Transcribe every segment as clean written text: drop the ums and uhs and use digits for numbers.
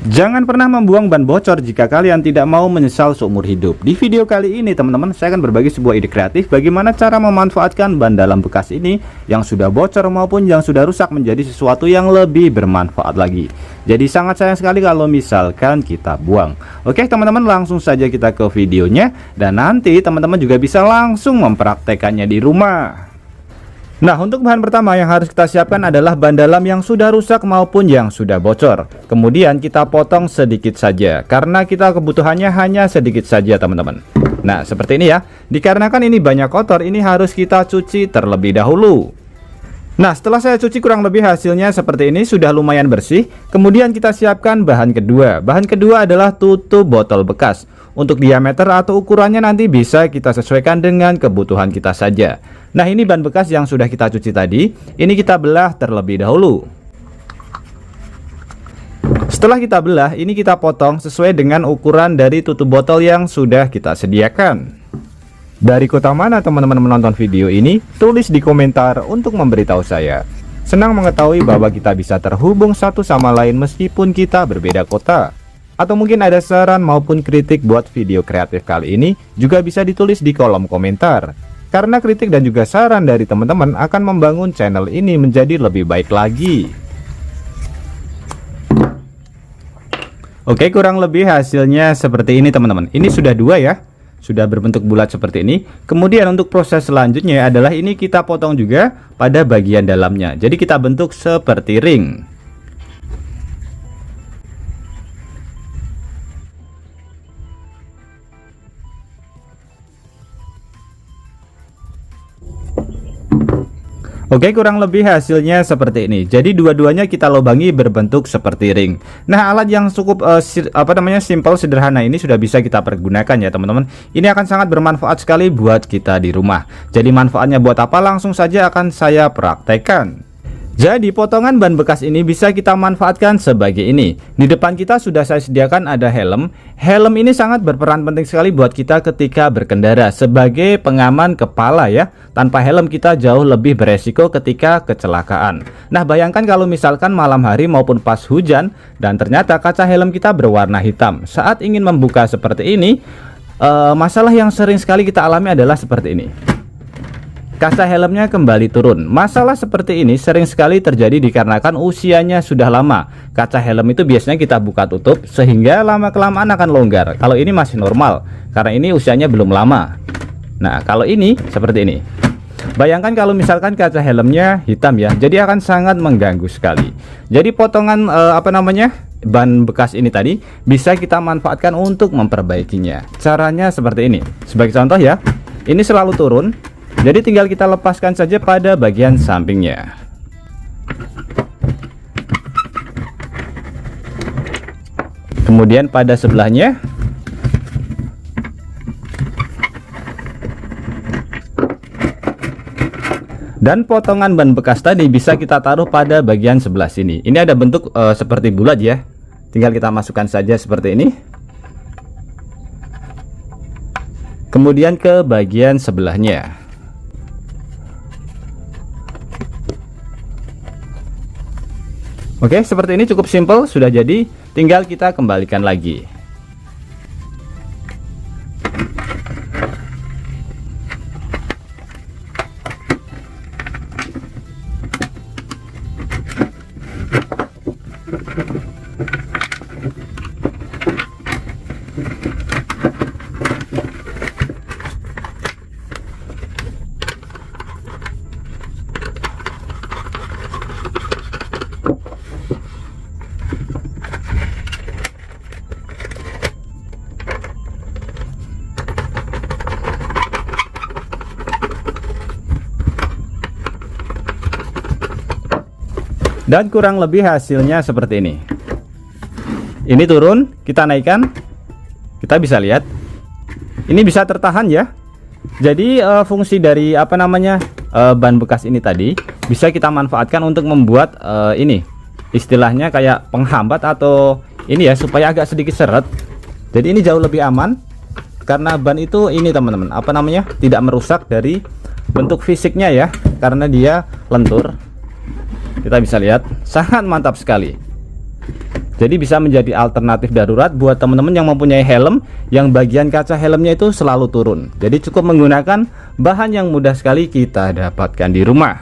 Jangan pernah membuang ban bocor jika kalian tidak mau menyesal seumur hidup. Di video kali ini teman-teman, saya akan berbagi sebuah ide kreatif bagaimana cara memanfaatkan ban dalam bekas ini yang sudah bocor maupun yang sudah rusak menjadi sesuatu yang lebih bermanfaat lagi. Jadi sangat sayang sekali kalau misalkan kita buang. Oke teman-teman, langsung saja kita ke videonya, dan nanti teman-teman juga bisa langsung mempraktekannya di rumah. Nah, untuk bahan pertama yang harus kita siapkan adalah ban dalam yang sudah rusak maupun yang sudah bocor. Kemudian kita potong sedikit saja, karena kita kebutuhannya hanya sedikit saja teman-teman. Nah, seperti ini ya. Dikarenakan ini banyak kotor, ini harus kita cuci terlebih dahulu. Nah, setelah saya cuci kurang lebih hasilnya seperti ini, sudah lumayan bersih. Kemudian kita siapkan bahan kedua. Bahan kedua adalah tutup botol bekas. Untuk diameter atau ukurannya nanti bisa kita sesuaikan dengan kebutuhan kita saja. Nah, ini ban bekas yang sudah kita cuci tadi, ini kita belah terlebih dahulu. Setelah kita belah, ini kita potong sesuai dengan ukuran dari tutup botol yang sudah kita sediakan. Dari kota mana teman-teman menonton video ini? Tulis di komentar untuk memberitahu saya. Senang mengetahui bahwa kita bisa terhubung satu sama lain meskipun kita berbeda kota. Atau mungkin ada saran maupun kritik buat video kreatif kali ini, juga bisa ditulis di kolom komentar. Karena kritik dan juga saran dari teman-teman akan membangun channel ini menjadi lebih baik lagi. Oke, kurang lebih hasilnya seperti ini teman-teman. Ini sudah dua ya, sudah berbentuk bulat seperti ini. Kemudian untuk proses selanjutnya adalah ini kita potong juga pada bagian dalamnya. Jadi kita bentuk seperti ring. Oke, kurang lebih hasilnya seperti ini. Jadi dua-duanya kita lubangi berbentuk seperti ring. Nah, alat yang cukup simple, sederhana ini sudah bisa kita pergunakan ya teman-teman. Ini akan sangat bermanfaat sekali buat kita di rumah. Jadi manfaatnya buat apa, langsung saja akan saya praktekkan. Jadi potongan ban bekas ini bisa kita manfaatkan sebagai ini. Di depan kita sudah saya sediakan ada helm. Helm ini sangat berperan penting sekali buat kita ketika berkendara sebagai pengaman kepala ya. Tanpa helm kita jauh lebih beresiko ketika kecelakaan. Nah, bayangkan kalau misalkan malam hari maupun pas hujan dan ternyata kaca helm kita berwarna hitam. Saat ingin membuka seperti ini, masalah yang sering sekali kita alami adalah seperti ini. Kaca helmnya kembali turun. Masalah seperti ini sering sekali terjadi dikarenakan usianya sudah lama. Kaca helm itu biasanya kita buka tutup sehingga lama-kelamaan akan longgar. Kalau ini masih normal karena ini usianya belum lama. Nah, kalau ini seperti ini. Bayangkan kalau misalkan kaca helmnya hitam ya, jadi akan sangat mengganggu sekali. Jadi potongan ban bekas ini tadi bisa kita manfaatkan untuk memperbaikinya. Caranya seperti ini. Sebagai contoh ya, ini selalu turun. Jadi tinggal kita lepaskan saja pada bagian sampingnya. Kemudian pada sebelahnya. Dan potongan ban bekas tadi bisa kita taruh pada bagian sebelah sini. Ini ada bentuk seperti bulat ya. Tinggal kita masukkan saja seperti ini. Kemudian ke bagian sebelahnya. Oke, seperti ini cukup simple, sudah jadi, tinggal kita kembalikan lagi. Dan kurang lebih hasilnya seperti ini. Ini turun, kita naikkan. Kita bisa lihat. Ini bisa tertahan ya. Jadi fungsi dari ban bekas ini tadi bisa kita manfaatkan untuk membuat ini istilahnya kayak penghambat atau ini ya, supaya agak sedikit seret. Jadi ini jauh lebih aman karena ban itu ini teman-teman, tidak merusak dari bentuk fisiknya ya, karena dia lentur. Kita bisa lihat sangat mantap sekali. Jadi bisa menjadi alternatif darurat buat teman-teman yang mempunyai helm yang bagian kaca helmnya itu selalu turun. Jadi cukup menggunakan bahan yang mudah sekali kita dapatkan di rumah.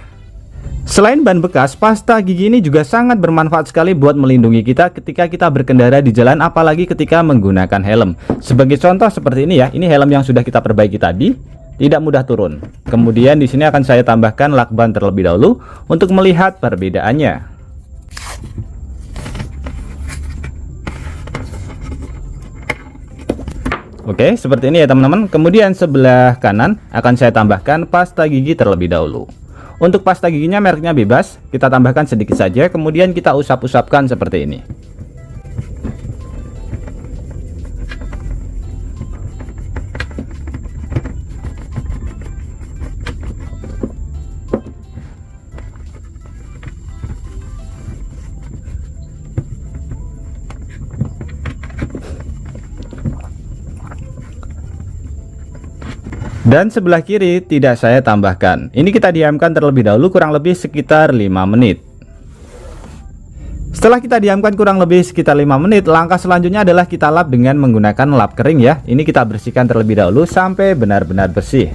Selain ban bekas, pasta gigi ini juga sangat bermanfaat sekali buat melindungi kita ketika kita berkendara di jalan, apalagi ketika menggunakan helm. Sebagai contoh seperti ini ya, ini helm yang sudah kita perbaiki tadi, tidak mudah turun. Kemudian di sini akan saya tambahkan lakban terlebih dahulu untuk melihat perbedaannya. Oke, seperti ini ya teman-teman. Kemudian sebelah kanan akan saya tambahkan pasta gigi terlebih dahulu. Untuk pasta giginya mereknya bebas, kita tambahkan sedikit saja, kemudian kita usap-usapkan seperti ini. Dan sebelah kiri tidak saya tambahkan. Ini kita diamkan terlebih dahulu kurang lebih sekitar 5 menit. Setelah kita diamkan kurang lebih sekitar 5 menit, langkah selanjutnya adalah kita lap dengan menggunakan lap kering ya. Ini kita bersihkan terlebih dahulu sampai benar-benar bersih.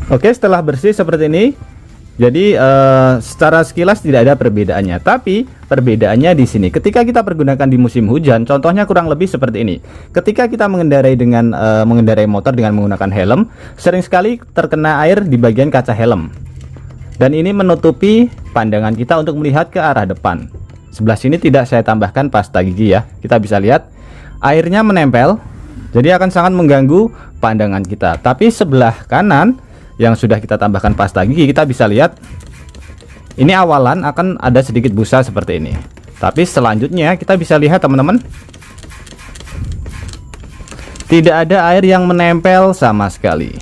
Oke, setelah bersih seperti ini, jadi secara sekilas tidak ada perbedaannya. Tapi perbedaannya di sini. Ketika kita pergunakan di musim hujan, contohnya kurang lebih seperti ini. Ketika kita mengendarai motor dengan menggunakan helm, sering sekali terkena air di bagian kaca helm. Dan ini menutupi pandangan kita untuk melihat ke arah depan. Sebelah sini tidak saya tambahkan pasta gigi ya. Kita bisa lihat airnya menempel, jadi akan sangat mengganggu pandangan kita. Tapi sebelah kanan yang sudah kita tambahkan pasta gigi, kita bisa lihat ini awalan akan ada sedikit busa seperti ini. Tapi selanjutnya kita bisa lihat teman-teman, tidak ada air yang menempel sama sekali.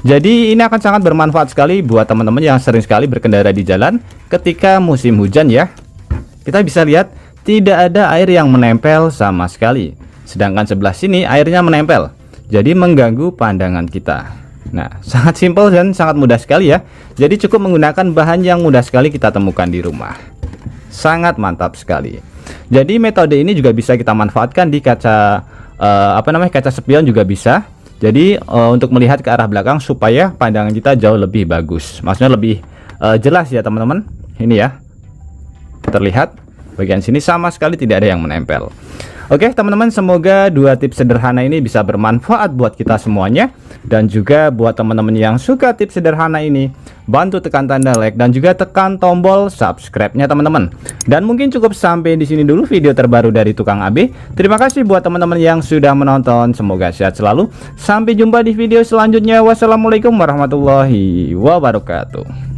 Jadi ini akan sangat bermanfaat sekali buat teman-teman yang sering sekali berkendara di jalan ketika musim hujan ya. Kita bisa lihat tidak ada air yang menempel sama sekali. Sedangkan sebelah sini airnya menempel, jadi mengganggu pandangan kita. Nah, sangat simpel dan sangat mudah sekali ya. Jadi cukup menggunakan bahan yang mudah sekali kita temukan di rumah. Sangat mantap sekali. Jadi metode ini juga bisa kita manfaatkan di kaca kaca spion juga bisa. Jadi untuk melihat ke arah belakang supaya pandangan kita jauh lebih bagus. Maksudnya lebih jelas ya teman-teman. Ini ya. Terlihat bagian sini sama sekali tidak ada yang menempel. Oke teman-teman, semoga dua tips sederhana ini bisa bermanfaat buat kita semuanya. Dan juga buat teman-teman yang suka tips sederhana ini, bantu tekan tanda like dan juga tekan tombol subscribe-nya teman-teman. Dan mungkin cukup sampai di sini dulu video terbaru dari Tukang AB. Terima kasih buat teman-teman yang sudah menonton. Semoga sehat selalu. Sampai jumpa di video selanjutnya. Wassalamualaikum warahmatullahi wabarakatuh.